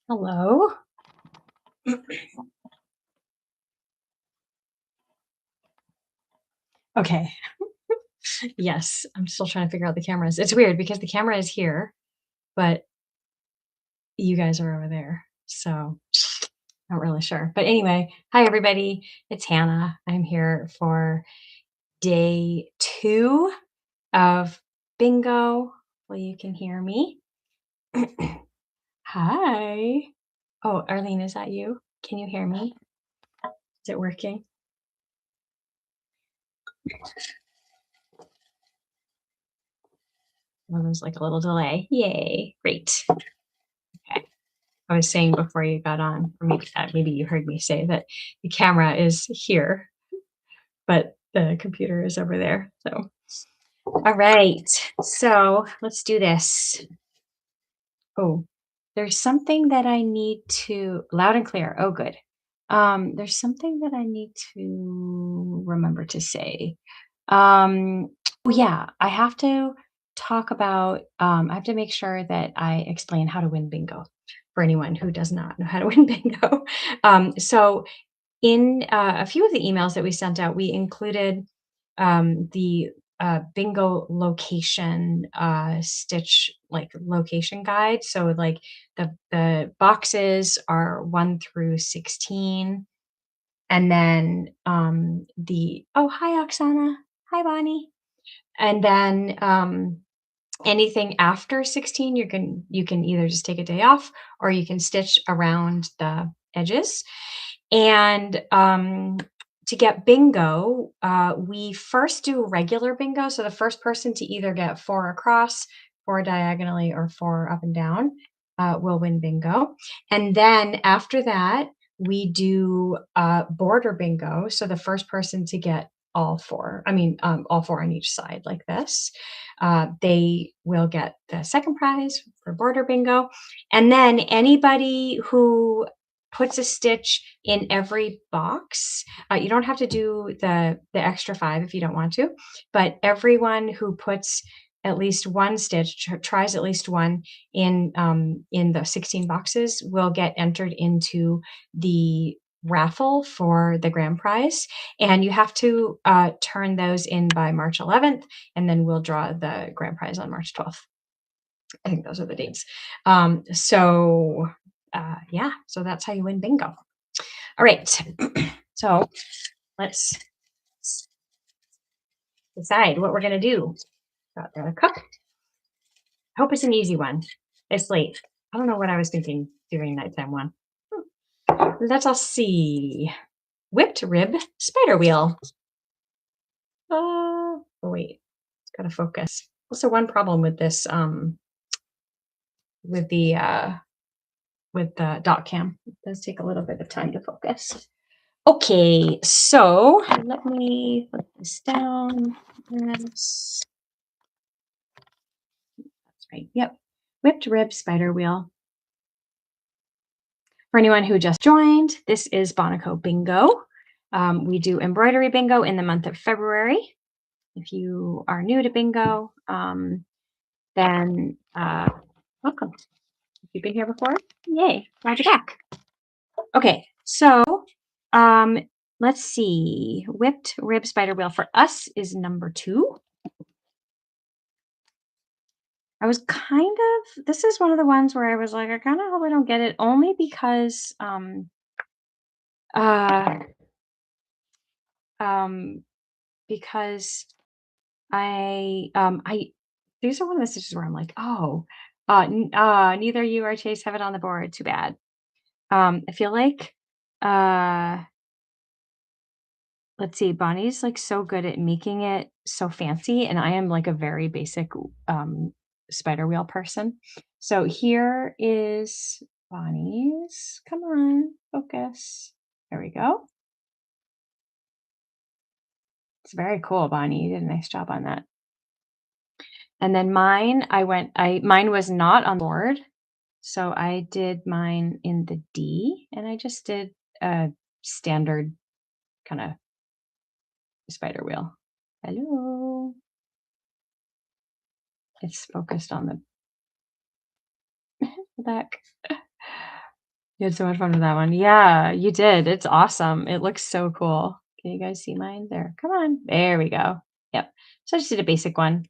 Hello. Okay. Yes, I'm still trying to figure out the cameras. It's weird because the camera is here, but you guys are over there. So not really sure. But anyway, hi everybody. It's Hannah. I'm here for day 2 of bingo. Well, you can hear me. Hi. Oh, Arlene, is that you? Can you hear me? Is it working? Oh, there's like a little delay. Yay. Great. Okay. I was saying before you got on, or maybe you heard me say that the camera is here, but the computer is over there. So, all right. So let's do this. Oh, there's something that I need to loud and clear. Oh, good. There's something that I need to remember to say. Oh yeah, I have to talk about. I have to make sure that I explain how to win bingo for anyone who does not know how to win bingo. So in a few of the emails that we sent out, we included the bingo location stitch like location guide. So like the boxes are 1 through 16, and then the oh hi Oksana, hi Bonnie, and then anything after 16 you can either just take a day off or you can stitch around the edges. And to get bingo, we first do regular bingo. So the first person to either get 4 across, 4 diagonally, or 4 up and down will win bingo. And then after that, we do border bingo. So the first person to get all 4, all 4 on each side like this, they will get the second prize for border bingo. And then anybody who puts a stitch in every box. You don't have to do the extra 5 if you don't want to, but everyone who puts at least one stitch, tries at least one in the 16 boxes, will get entered into the raffle for the grand prize. And you have to turn those in by March 11th, and then we'll draw the grand prize on March 12th. I think those are the dates. Yeah, so that's how you win bingo. All right. So let's decide what we're going to do. Got the cook. I hope it's an easy one. It's late. I don't know what I was thinking doing nighttime one. Let us see. Whipped rib spider wheel. Oh wait, it's got to focus. Also, one problem with this, with the dot cam, it does take a little bit of time to focus. Okay, so let me put this down. That's right. Yep. Whipped rib spider wheel. For anyone who just joined, this is BonnaH Co Bingo. We do embroidery bingo in the month of February. If you are new to bingo, then welcome. If you've been here before, yay, glad you're back. Okay, so let's see. Whipped rib spider wheel for us is number 2. I was this is one of the ones where I was like, I kind of hope I don't get it, only because uh um because I these are one of the stitches where I'm like, oh, neither you or Chase have it on the board. Too bad. I feel like uh let's see, Bonnie's like so good at making it so fancy, and I am like a very basic spider wheel person. So here is Bonnie's. Come on, focus. There we go. It's very cool, Bonnie. You did a nice job on that. And then mine was not on board. So I did mine in the D, and I just did a standard kind of spider wheel. Hello. It's focused on the back. You had so much fun with that one. Yeah, you did. It's awesome. It looks so cool. Can you guys see mine? There. Come on. There we go. Yep. So I just did a basic one.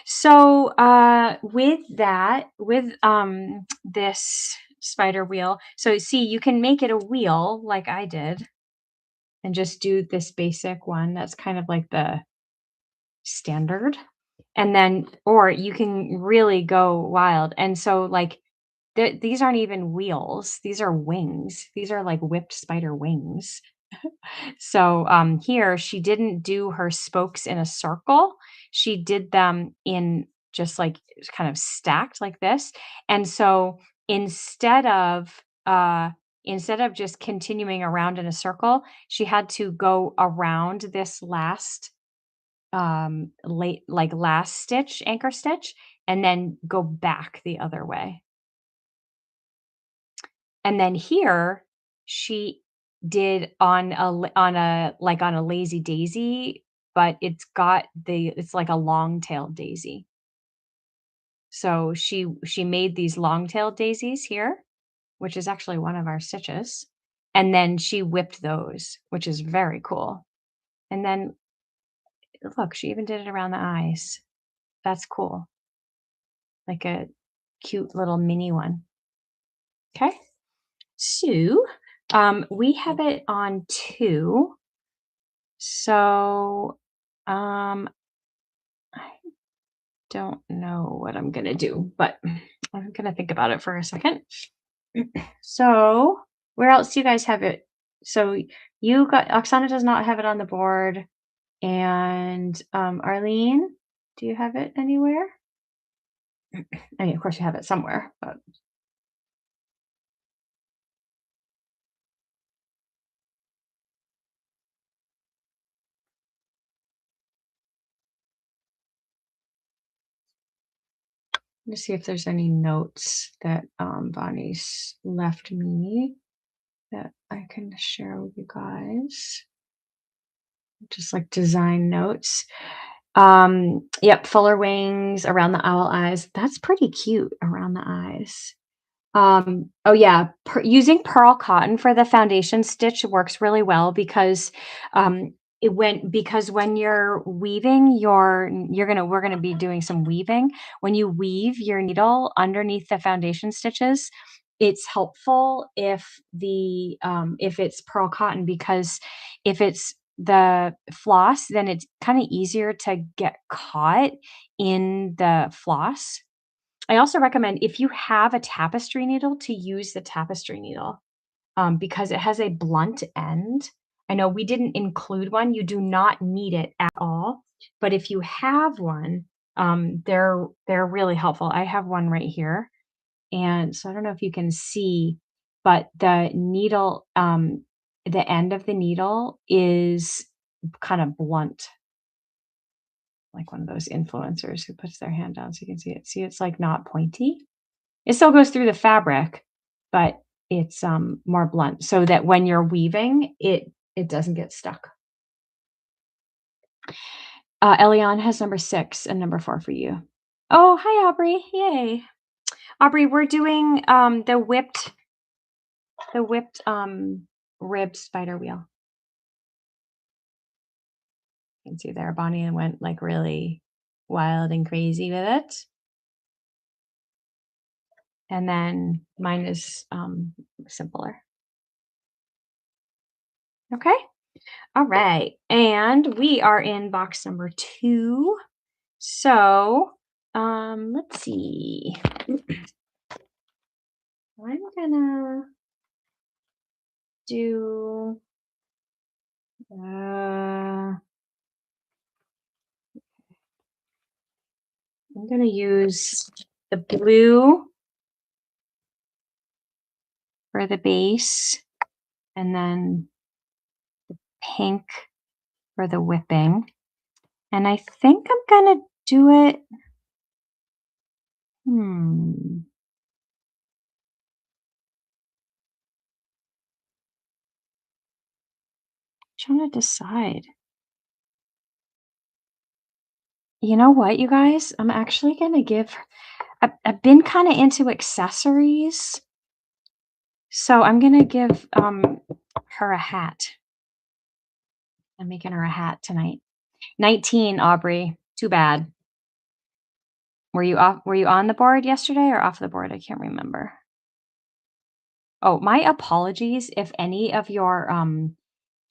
So with that, with this spider wheel, so see, you can make it a wheel like I did and just do this basic one. That's kind of like the standard. And then, or you can really go wild. And so, like, these aren't even wheels, these are wings. These are like whipped spider wings. So here she didn't do her spokes in a circle. She did them in just like kind of stacked like this. And so instead of uh instead of just continuing around in a circle, she had to go around this last last stitch, anchor stitch, and then go back the other way. And then here, she did on a lazy daisy, but it's like a long-tailed daisy. So she made these long-tailed daisies here, which is actually one of our stitches, and then she whipped those, which is very cool. And then look, she even did it around the eyes. That's cool. Like a cute little mini one. Okay. So, we have it on 2. So, I don't know what I'm gonna do, but I'm gonna think about it for a second. So, where else do you guys have it? So, you got Oksana does not have it on the board, and, Arlene, do you have it anywhere? I mean, of course, you have it somewhere, but let me see if there's any notes that, Bonnie's left me that I can share with you guys. Just like design notes. Yep, fuller wings around the owl eyes. That's pretty cute around the eyes. Oh yeah, using pearl cotton for the foundation stitch works really well because when you're weaving we're gonna be doing some weaving. When you weave your needle underneath the foundation stitches, it's helpful if it's pearl cotton because if it's the floss, then it's kind of easier to get caught in the floss. I also recommend if you have a tapestry needle to use the tapestry needle, because it has a blunt end. I know we didn't include one, you do not need it at all, but if you have one, they're really helpful. I have one right here, and so I don't know if you can see, but the end of the needle is kind of blunt, like one of those influencers who puts their hand down so you can see it. See, it's like not pointy. It still goes through the fabric, but it's, more blunt so that when you're weaving, it doesn't get stuck. Eliane has number 6 and number 4 for you. Oh, hi, Aubrey. Yay. Aubrey, we're doing, the whipped rib spider wheel. You can see there, Bonnie went, like, really wild and crazy with it. And then mine is, simpler. Okay. All right. And we are in box number 2. So, let's see. I'm gonna do, I'm gonna use the blue for the base and then pink for the whipping. And I think I'm gonna do it. Hmm. Trying to decide. You know what, you guys? I'm actually gonna give. I've been kind of into accessories So I'm gonna give her a hat. I'm making her a hat tonight. 19, Aubrey. Too bad. Were you on the board yesterday or off the board? I can't remember. Oh, my apologies if any of your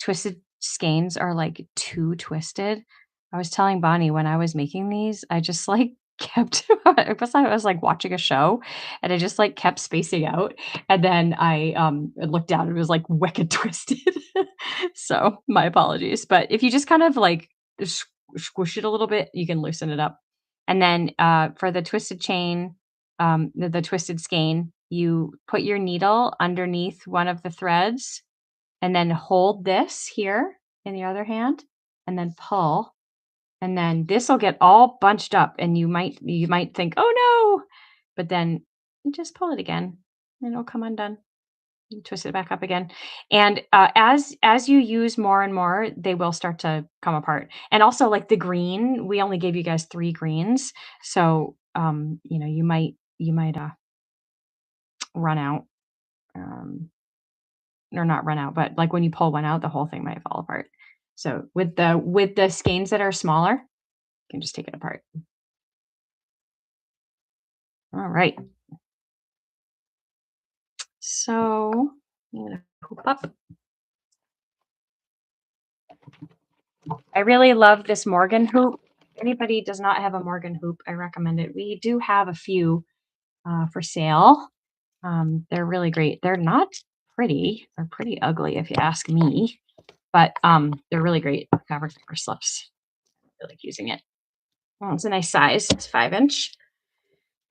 twisted skeins are like too twisted. I was telling Bonnie when I was making these, I just like kept I was like watching a show and I just like kept spacing out. And then I looked down and it was like wicked twisted. So my apologies. But if you just kind of like squish it a little bit, you can loosen it up. And then for the twisted chain, the twisted skein, you put your needle underneath one of the threads and then hold this here in the other hand and then pull. And then this will get all bunched up and you might think, "Oh no." But then you just pull it again and it'll come undone. You twist it back up again. And as you use more and more, they will start to come apart. And also like the green, we only gave you guys 3 greens. So you might run out. Um or not run out, but like when you pull one out, the whole thing might fall apart. So with the skeins that are smaller, you can just take it apart. All right. So I'm gonna hoop up. I really love this Morgan hoop. If anybody does not have a Morgan hoop, I recommend it. We do have a few for sale. They're really great. They're not pretty. They're pretty ugly if you ask me, but they're really great fabric for slips. I like using it. Well, it's a nice size. It's 5-inch.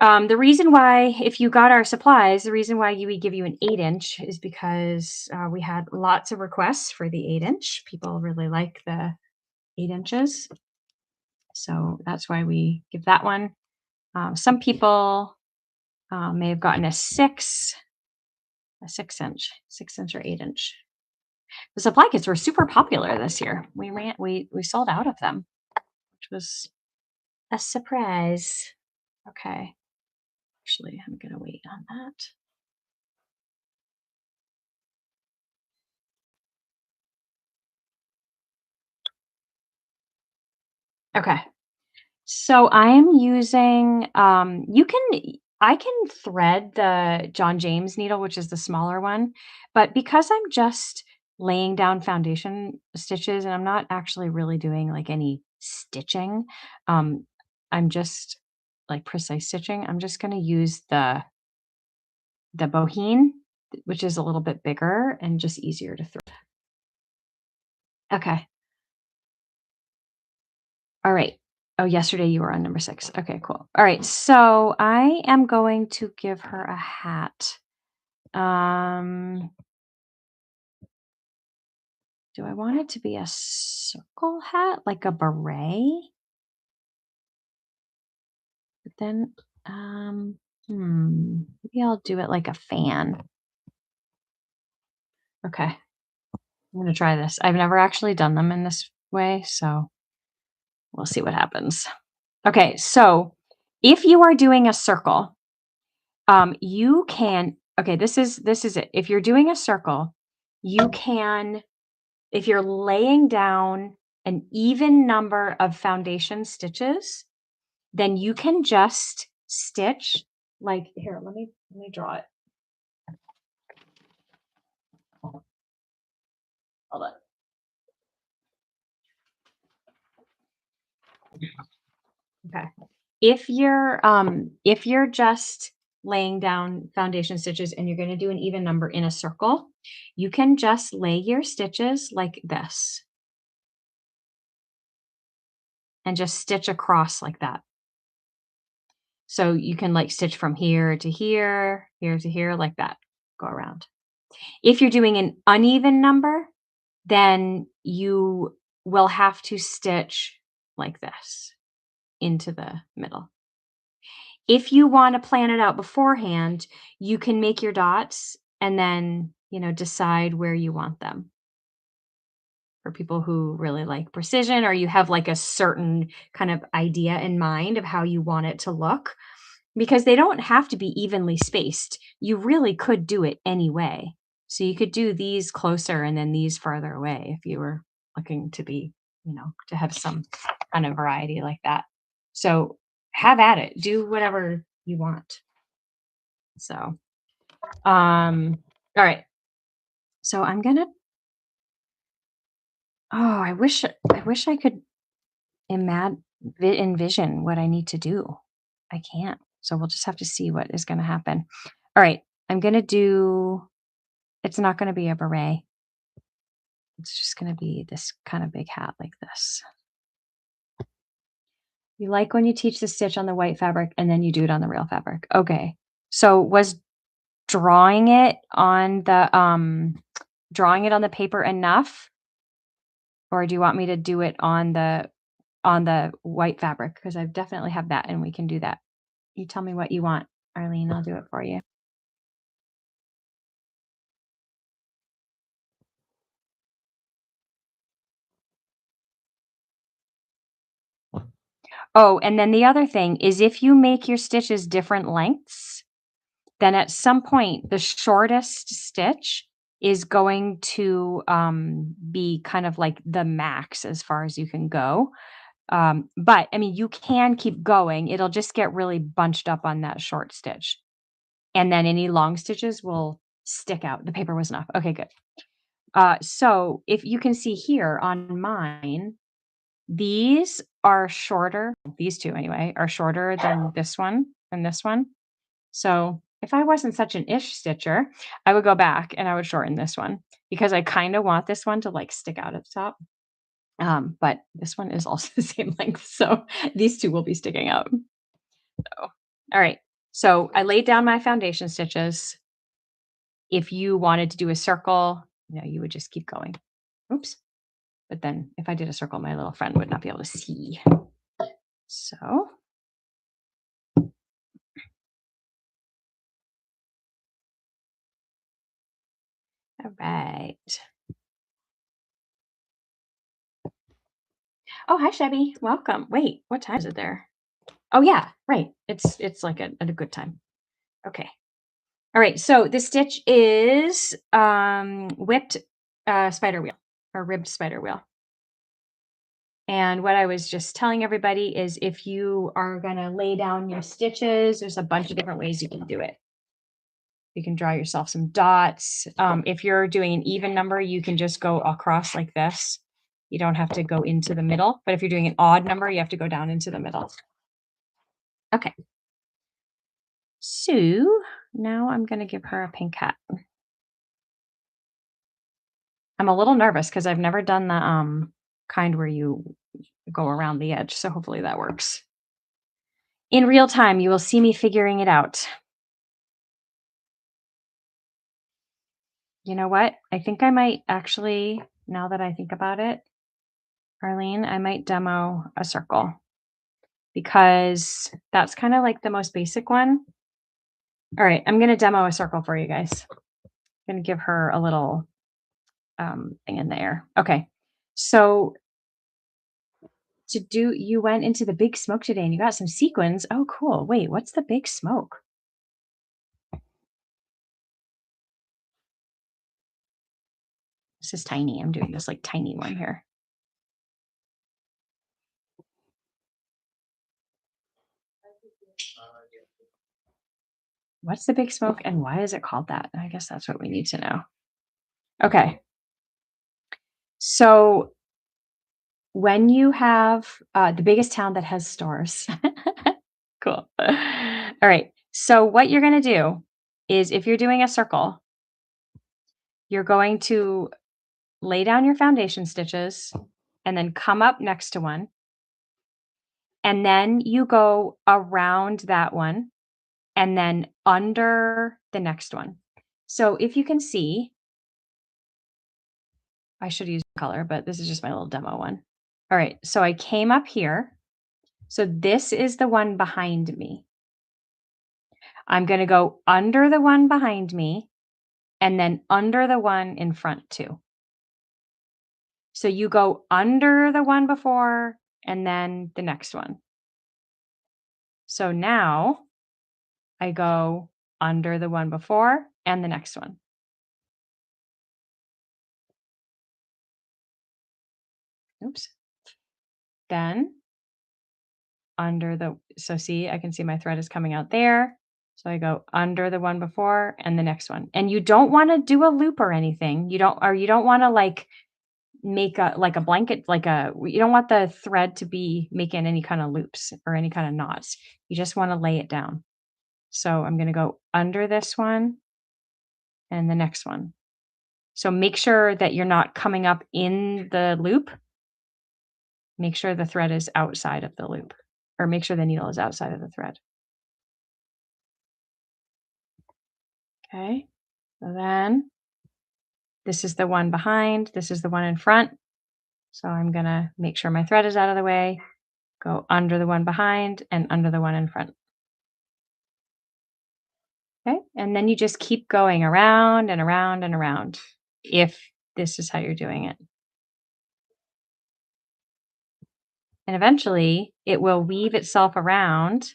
The reason why, if you got our supplies, the reason why we give you an 8-inch is because we had lots of requests for the 8-inch. People really like the 8 inches. So that's why we give that one. Some people may have gotten a 6-inch, 6-inch or 8-inch. The supply kits were super popular this year. We sold out of them, which was a surprise. Okay. Actually, I'm gonna wait on that. Okay. So I am using I can thread the John James needle, which is the smaller one, but because I'm just laying down foundation stitches and I'm not actually really doing like any stitching, um, I'm just like precise stitching. I'm just going to use the boheen, which is a little bit bigger and just easier to thread. Okay. All right. Oh, yesterday you were on number 6. Okay, cool. All right. So I am going to give her a hat. Do I want it to be a circle hat, like a beret? But then, maybe I'll do it like a fan. Okay. I'm gonna try this. I've never actually done them in this way, so we'll see what happens. Okay, so if you are doing a circle, you can okay, this is it. If you're doing a circle, you can if you're laying down an even number of foundation stitches, then you can just stitch like here, let me draw it. Hold on. Okay. If you're just laying down foundation stitches and you're going to do an even number in a circle, you can just lay your stitches like this and just stitch across like that. So you can like stitch from here to here, here to here like that. Go around. If you're doing an uneven number, then you will have to stitch like this into the middle. If you want to plan it out beforehand, you can make your dots and then, decide where you want them. For people who really like precision or you have like a certain kind of idea in mind of how you want it to look, because they don't have to be evenly spaced. You really could do it any way. So you could do these closer and then these farther away if you were looking to be, to have some kind of variety like that. So have at it. Do whatever you want. So, all right. So I'm gonna. Oh, I wish I could envision what I need to do. I can't. So we'll just have to see what is going to happen. All right. I'm going to do, it's not going to be a beret. It's just going to be this kind of big hat like this. You like when you teach the stitch on the white fabric and then you do it on the real fabric. Okay. So was drawing it on the paper enough? Or do you want me to do it on the white fabric? Because I definitely have that and we can do that. You tell me what you want, Arlene. I'll do it for you. Oh, and then the other thing is if you make your stitches different lengths, then at some point the shortest stitch is going to be kind of like the max as far as you can go. But I mean, you can keep going. It'll just get really bunched up on that short stitch. And then any long stitches will stick out. The paper was enough. Okay, good. So if you can see here on mine, these are shorter. These two anyway are shorter than this one and this one. So if I wasn't such an ish stitcher, I would go back and I would shorten this one because I kind of want this one to like stick out at the top. But this one is also the same length. So these two will be sticking out. So, all right. So I laid down my foundation stitches. If you wanted to do a circle, you would just keep going. Oops. But then if I did a circle, my little friend would not be able to see. So all right. Oh, hi, Chevy. Welcome. Wait, what time is it there? Oh, yeah, right. It's like a good time. Okay. All right. So the stitch is whipped spider wheel or ribbed spider wheel. And what I was just telling everybody is if you are going to lay down your stitches, there's a bunch of different ways you can do it. You can draw yourself some dots. If you're doing an even number, you can just go across like this. You don't have to go into the middle. But if you're doing an odd number, you have to go down into the middle. Okay. So now I'm going to give her a pink hat. I'm a little nervous because I've never done the kind where you go around the edge. So hopefully that works. In real time, you will see me figuring it out. You know what? I think I might actually, now that I think about it, Arlene, I might demo a circle because that's kind of like the most basic one. All right, I'm going to demo a circle for you guys. I'm going to give her a little thing in there. Okay, so you went into the big smoke today and you got some sequins. Oh, cool. Wait, what's the big smoke? This is tiny. I'm doing this like tiny one here. What's the big smoke and why is it called that? I guess that's what we need to know. Okay. So when you have the biggest town that has stores, cool. All right. So what you're going to do is if you're doing a circle, you're going to lay down your foundation stitches and then come up next to one. And then you go around that one and then under the next one. So if you can see, I should use color, but this is just my little demo one. All right, so I came up here. So this is the one behind me. I'm going to go under the one behind me and then under the one in front too. So you go under the one before and then the next one. So now I go under the one before and the next one. Oops. Then under the, so see, I can see my thread is coming out there. So I go under the one before and the next one. And you don't want to do a loop or anything. You don't want to like make a like a blanket, like a, you don't want the thread to be making any kind of loops or any kind of knots. You just want to lay it down. So I'm going to go under this one and the next one. So make sure that you're not coming up in the loop. Make sure the thread is outside of the loop, or make sure the needle is outside of the thread. Okay. So then this is the one behind, this is the one in front. So I'm going to make sure my thread is out of the way, go under the one behind and under the one in front. Okay. And then you just keep going around and around and around if this is how you're doing it. And eventually it will weave itself around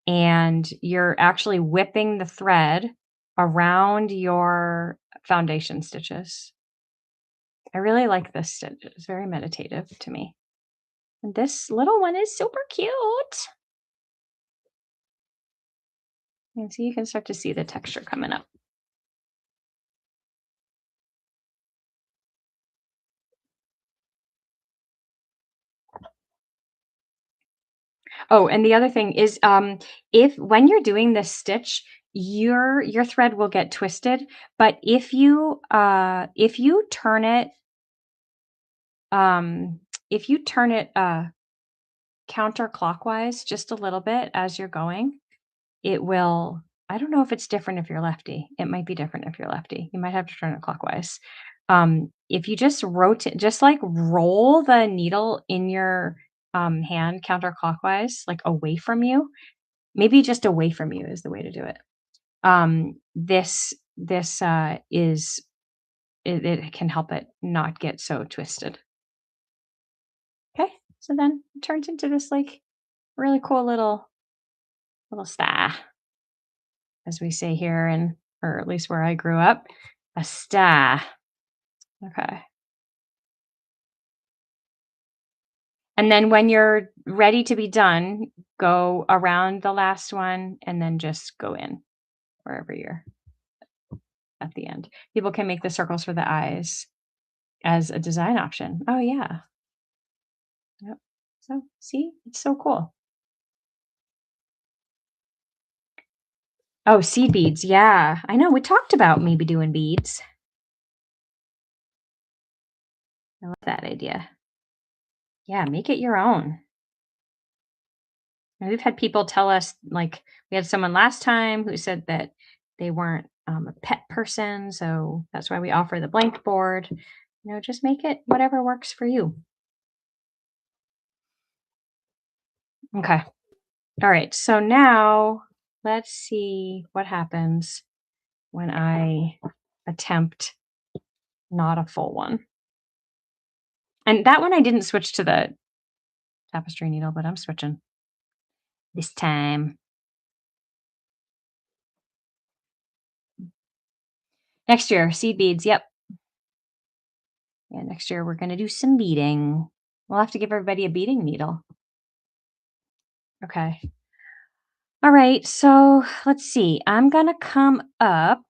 and you're actually whipping the thread around your foundation stitches. I really like this stitch. It's very meditative to me. And this little one is super cute. And so you can start to see the texture coming up. Oh, and the other thing is, if when you're doing this stitch, your thread will get twisted, but if you turn it, um, if you turn it counterclockwise just a little bit as you're going, it will. I don't know if it's different if you're lefty. It might be different if you're lefty. You might have to turn it clockwise. If you just rotate, just like roll the needle in your hand counterclockwise, like away from you. Maybe just away from you is the way to do it. This is it can help it not get so twisted. Okay, so then it turns into this like really cool little star, as we say here, in, or at least where I grew up, a star. Okay. And then when you're ready to be done, go around the last one and then just go in wherever you're at the end. People can make the circles for the eyes as a design option. Oh, yeah. Yep. So, see, it's so cool. Oh, seed beads. Yeah, I know. We talked about maybe doing beads. I love that idea. Yeah, make it your own. And we've had people tell us, like, we had someone last time who said that they weren't a pet person. So that's why we offer the blank board. Just make it whatever works for you. Okay. All right. So now let's see what happens when I attempt not a full one. And that one I didn't switch to the tapestry needle, but I'm switching this time. Next year, seed beads. Yep. Yeah, next year we're going to do some beading. We'll have to give everybody a beading needle. Okay. All right. So let's see. I'm going to come up.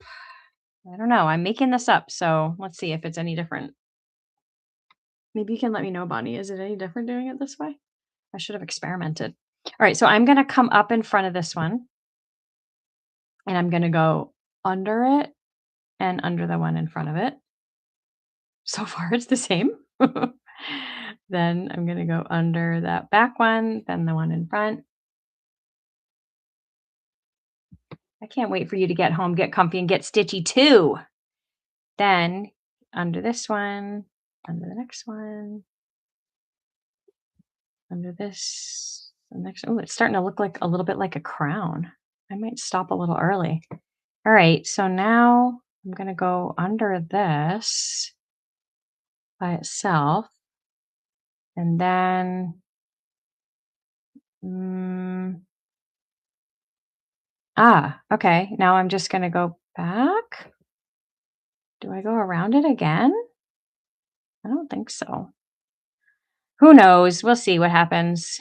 I don't know. I'm making this up. So let's see if it's any different. Maybe you can let me know, Bonnie. Is it any different doing it this way? I should have experimented. All right. So I'm going to come up in front of this one. And I'm going to go under it and under the one in front of it. So far, it's the same. Then I'm going to go under that back one, then the one in front. I can't wait for you to get home, get comfy, and get stitchy too. Then under this one, under the next one, under this, the next. Oh, it's starting to look like a little bit like a crown. I might stop a little early. All right, so now I'm going to go under this by itself. And then Ah, okay. Now I'm just gonna go back. Do I go around it again? I don't think so. Who knows? We'll see what happens.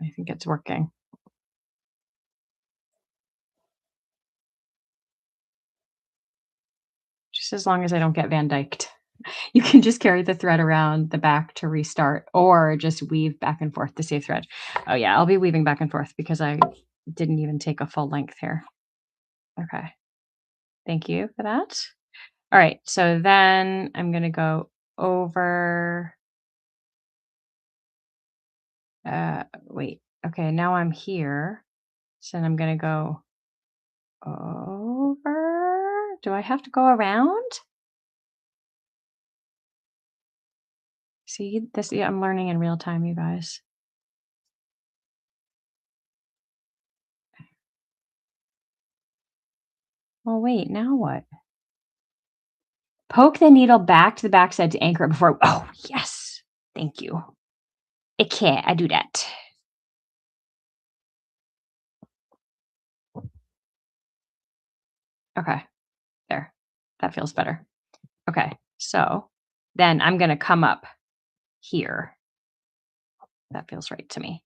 I think it's working. Just as long as I don't get Van Dyked. You can just carry the thread around the back to restart or just weave back and forth to save thread. Oh yeah, I'll be weaving back and forth because I didn't even take a full length here. Okay. Thank you for that. All right. So then I'm going to go over, wait. Okay. Now I'm here. So then I'm going to go over. Do I have to go around? See this? Yeah, I'm learning in real time, you guys. Well, wait, now what? Poke the needle back to the backside to anchor it before. Oh, yes. Thank you. Okay, I do that. Okay, there. That feels better. Okay, so then I'm going to come up here. That feels right to me.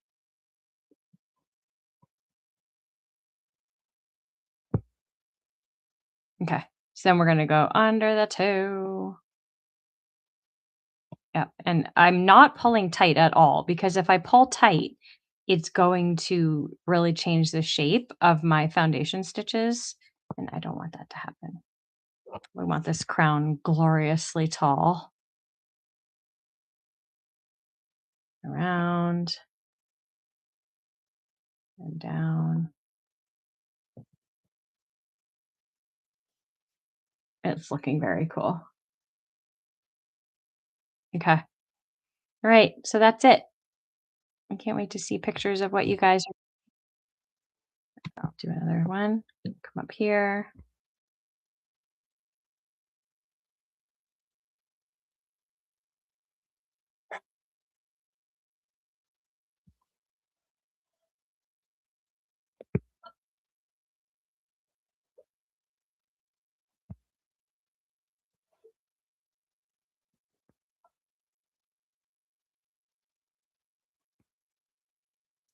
Okay, so then we're going to go under the toe. Yeah, and I'm not pulling tight at all because if I pull tight, it's going to really change the shape of my foundation stitches, and I don't want that to happen. We want this crown gloriously tall. Around and down. It's looking very cool. Okay. All right. So that's it. I can't wait to see pictures of what you guys are. I'll do another one. Come up here.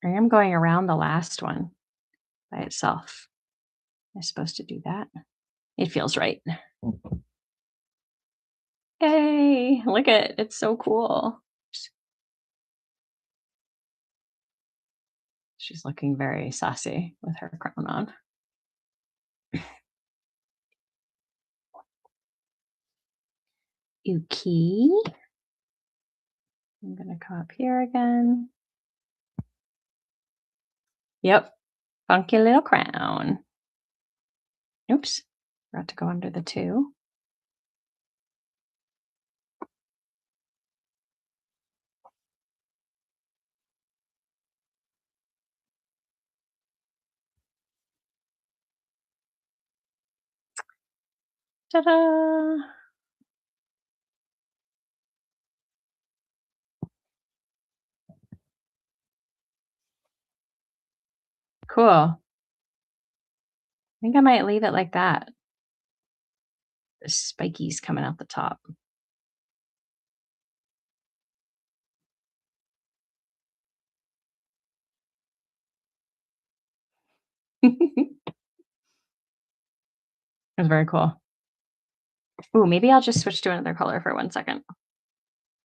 I am going around the last one by itself. Am I supposed to do that? It feels right. Yay! Look at it. It's so cool. She's looking very sassy with her crown on. Uki. I'm going to come up here again. Yep. Funky little crown. Oops. Forgot to go under the two. Ta-da! Cool. I think I might leave it like that. The spikies coming out the top. It's very cool. Ooh, maybe I'll just switch to another color for 1 second.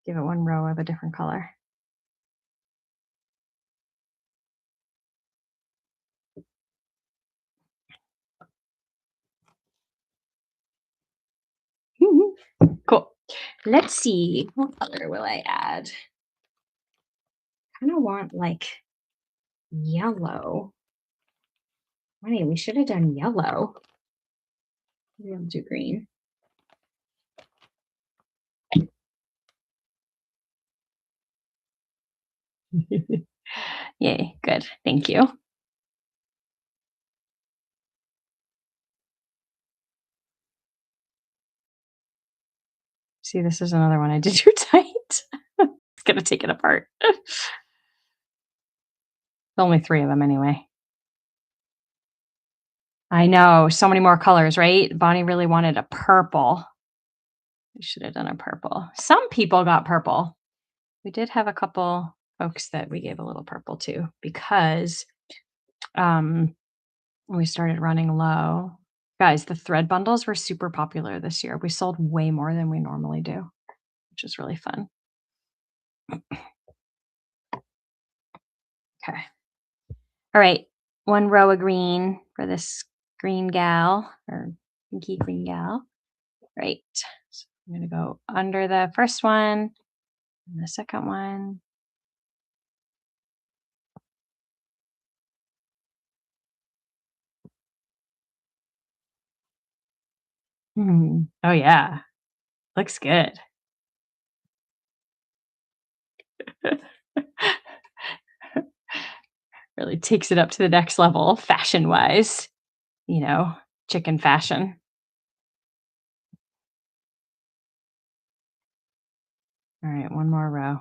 Give it one row of a different color. Cool. Let's see. What color will I add? Kind of want like yellow. Wait, we should have done yellow. Maybe I'll do green. Yay, good. Thank you. See, this is another one I did too tight. gonna take it apart. Only 3 of them anyway. I know, so many more colors, right? Bonnie really wanted a purple. We should have done a purple. Some people got purple. We did have a couple folks that we gave a little purple to because, um, we started running low. Guys, the thread bundles were super popular this year. We sold way more than we normally do, which is really fun. Okay. All right. 1 row of green for this green gal or pinky green gal. Right. So I'm going to go under the first one and the second one. Oh, yeah. Looks good. Really takes it up to the next level fashion wise, chicken fashion. All right. 1 more row.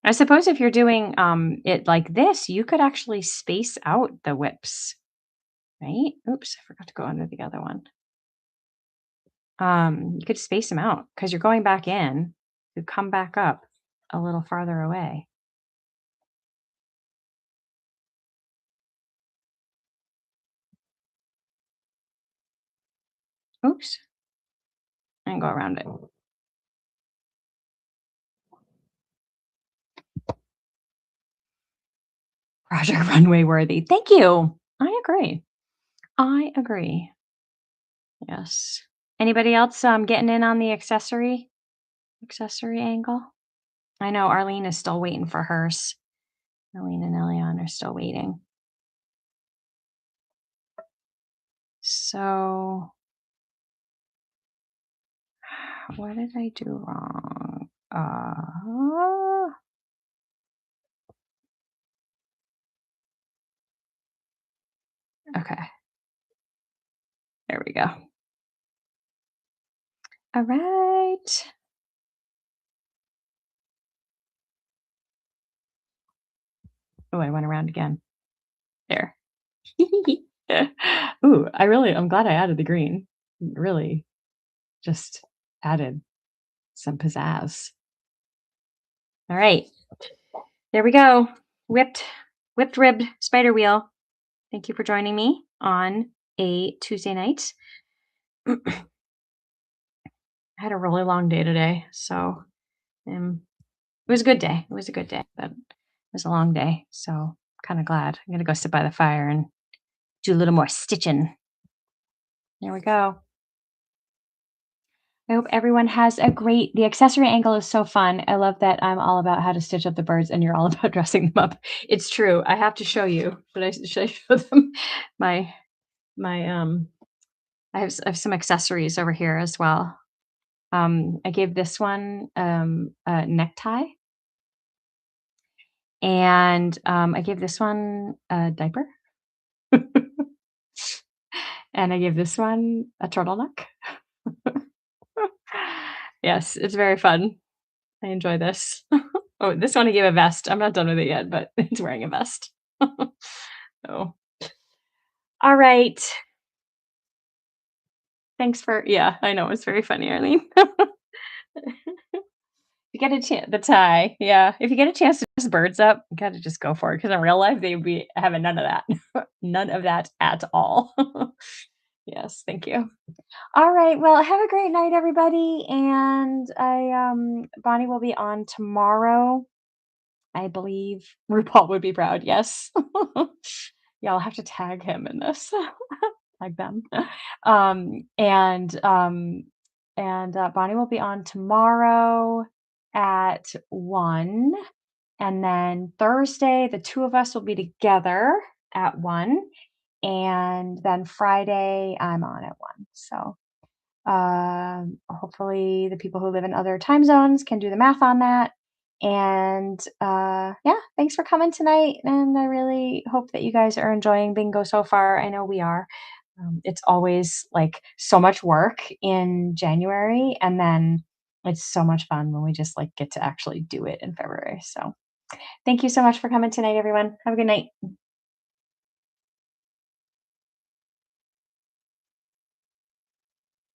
I suppose if you're doing it like this, you could actually space out the whips, right? Oops, I forgot to go under the other one. You could space them out because you're going back in to come back up a little farther away. Oops, and go around it. Project runway worthy. Thank you. I agree. I agree. Yes. Anybody else getting in on the accessory angle? I know Arlene is still waiting for hers. Arlene and Elion are still waiting. So what did I do wrong? Okay. There we go. All right. Oh, I went around again. There. Ooh, I'm glad I added the green. Really just added some pizzazz. All right. There we go. Whipped ribbed spider wheel. Thank you for joining me on a Tuesday night. I had a really long day today, so it was a good day. It was a good day, but it was a long day, so kind of glad. I'm gonna go sit by the fire and do a little more stitching. There we go. I hope everyone has a great the accessory angle is so fun. I love that I'm all about how to stitch up the birds and you're all about dressing them up. It's true. I have to show you. Should I show them my I have some accessories over here as well. I gave this one a necktie, and I gave this one a diaper, and I gave this one a turtleneck. Yes, it's very fun. I enjoy this. Oh, this one I gave a vest. I'm not done with it yet, but it's wearing a vest. So, all right. Thanks for yeah, I know it's very funny, Arlene. You get a chance the tie, yeah. If you get a chance to dress birds up, you gotta just go for it because in real life, they would be having none of that. None of that at all. Yes, thank you. All right, well, have a great night, everybody, and Bonnie will be on tomorrow. I believe RuPaul would be proud, yes. Yeah, I'll have to tag him in this. Tag them. Um, and, um, and Bonnie will be on tomorrow at 1, and then Thursday, the 2 of us will be together at 1, and then Friday, I'm on at 1. So, hopefully the people who live in other time zones can do the math on that. And yeah, thanks for coming tonight. And I really hope that you guys are enjoying bingo so far. I know we are. It's always like so much work in January, and then it's so much fun when we just like get to actually do it in February. So thank you so much for coming tonight, everyone. Have a good night.